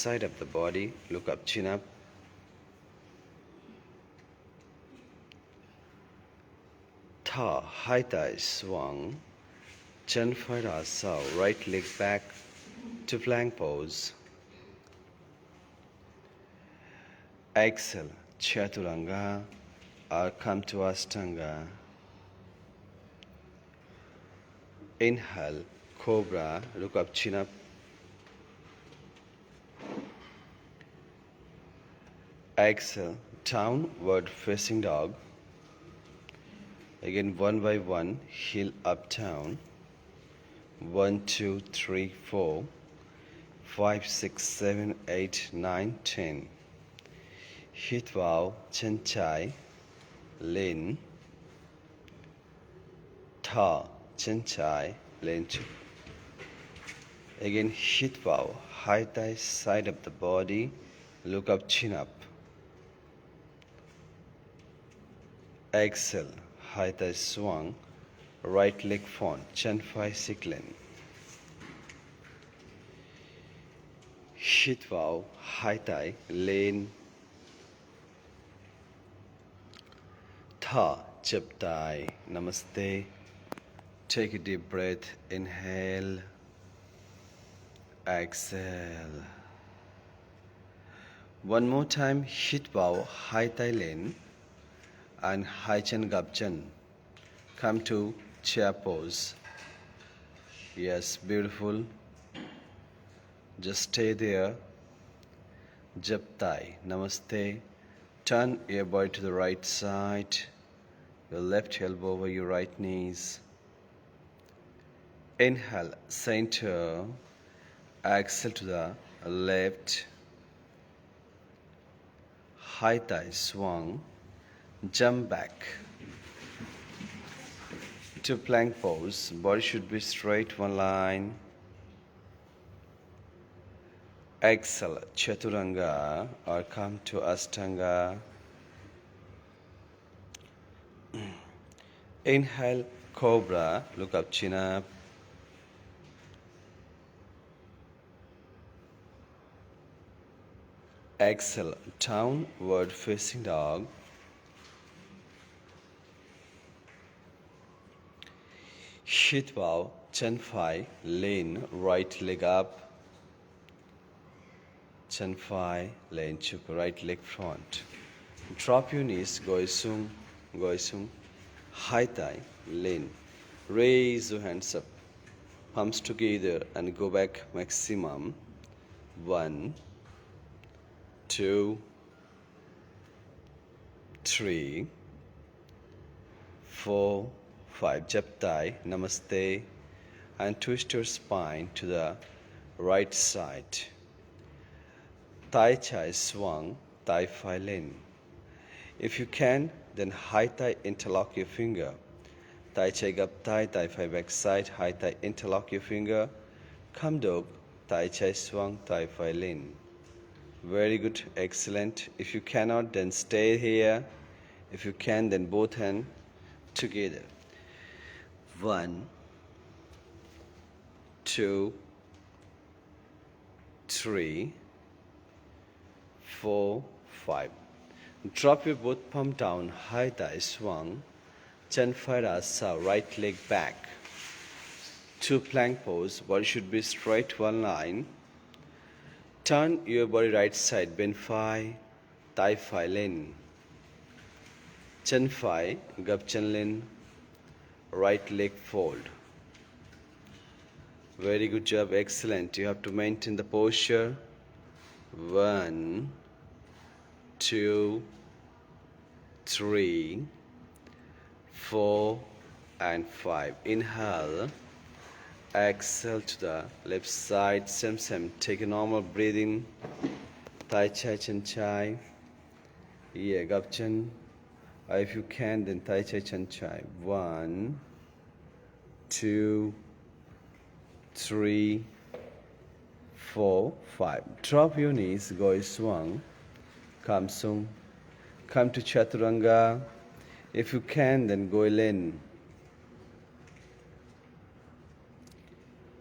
side of the body, look up, chin up. Tha, high thigh swung, chin forward asau, right leg back to plank pose. Exhale, chaturanga or come to Ashtanga. Inhale, cobra, look up, chin up. Exhale, downward facing dog. Again, one by one, heel up, down. 1, 2, 3, 4, 5, 6, 7, 8, 9, 10. Hit bow, chin chai, lean. Tha, chin chai, lean. Again, hit bow, high thigh side of the body, look up, chin up. Exhale, high thigh swung, right leg front, chin phi cycling. Hit bow, high thigh, lean. Tha, chip thigh, namaste. Take a deep breath, inhale, exhale. One more time, hit bow, high thigh lean, and high chin gap chin. Come to chair pose. Yes, beautiful. Just stay there. Jap thigh, namaste. Turn your body to the right side. Your left elbow over your right knees. Inhale, center. Exhale to the left. High thigh swung. Jump back to plank pose. Body should be straight, one line. Exhale, chaturanga or come to Ashtanga. Inhale, cobra, look up, chin up. Exhale, downward facing dog. Hit bow, chin phi, lean, right leg up. Chin phi, lean, chup, right leg front. Drop your knees, goisung, goisung. High thigh, lean. Raise your hands up. Palms together and go back maximum. 1, 2, 3, 4, 5. Jap thigh, namaste. And twist your spine to the right side. Thigh chai swung, thigh phi lean. If you can, then high thigh interlock your finger. Thigh chai gap thigh, thigh phi back side, high thigh interlock your finger. Come dog, thigh chai swung, thigh phi lean. Very good, excellent. If you cannot, then stay here. If you can, then both hands together. 1, 2, 3, 4, 5. Drop your both palm down, high thigh swung, chin forward asau, right leg back. To plank pose, body should be straight, one line. Turn your body right side, bend phi, thigh phi lean. Chin phi, gap chin lean, right leg fold. Very good job, excellent. You have to maintain the posture. 1, 2, 3, 4, and 5. Inhale, exhale to the left side. Same. Take a normal breathing. Tai chai, chin chai. Yeah, gap chin. If you can, then tai chai, chin chai. 1, 2, 3, 4, 5. Drop your knees, go swung. Come sung. Come to chaturanga. If you can, then go lean.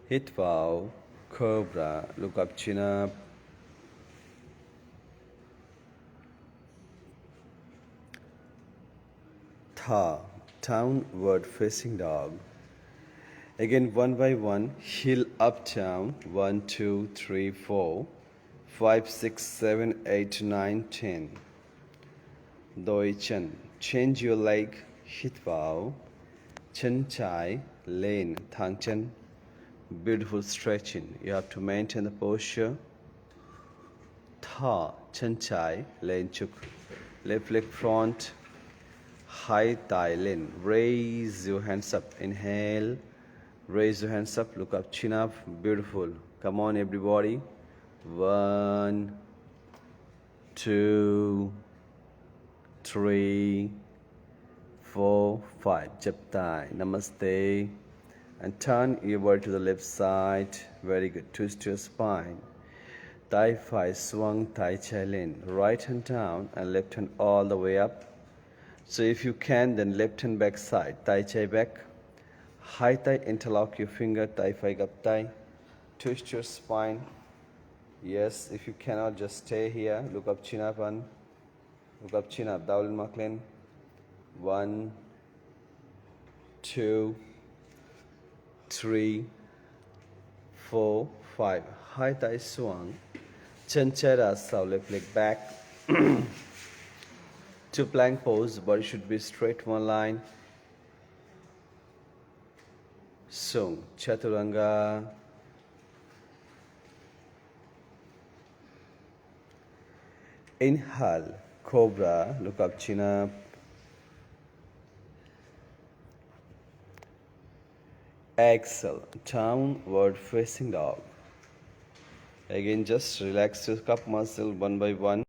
Hit bow, cobra, look up, chin up. Tha, downward facing dog. Again, one by one, heel up, down. 1, 2, 3, 4, 5, 6, 7, 8, 9, 10. Doi Chen. Change your leg, hit bow. Chen Chai, lane, Thang Chen. Beautiful stretching. You have to maintain the posture. Tha, Chen Chai, lane chuk. Left leg front. High thigh lane. Raise your hands up. Inhale. Raise your hands up. Look up. Chin up. Beautiful. Come on, everybody. 1, 2, 3, 4, 5. Jab thigh. Namaste. And turn your body to the left side. Very good. Twist your spine. Thigh phi swung, thigh chai lane. Right hand down and left hand all the way up. So if you can, then left hand back side. Thigh chai back. High thigh, interlock your finger. Thigh phi gap thigh. Twist your spine. Yes, if you cannot, just stay here. Look up, chin up, and look up, chin up. Dowlin Maklen. 1, 2, 3, 4, 5. High thigh swung. Chanchara, so left leg back. To plank pose, body should be straight, one line. Sung, Chaturanga. Inhale, Cobra, look up, chin up. Exhale, downward facing dog. Again, just relax your calf muscle one by one.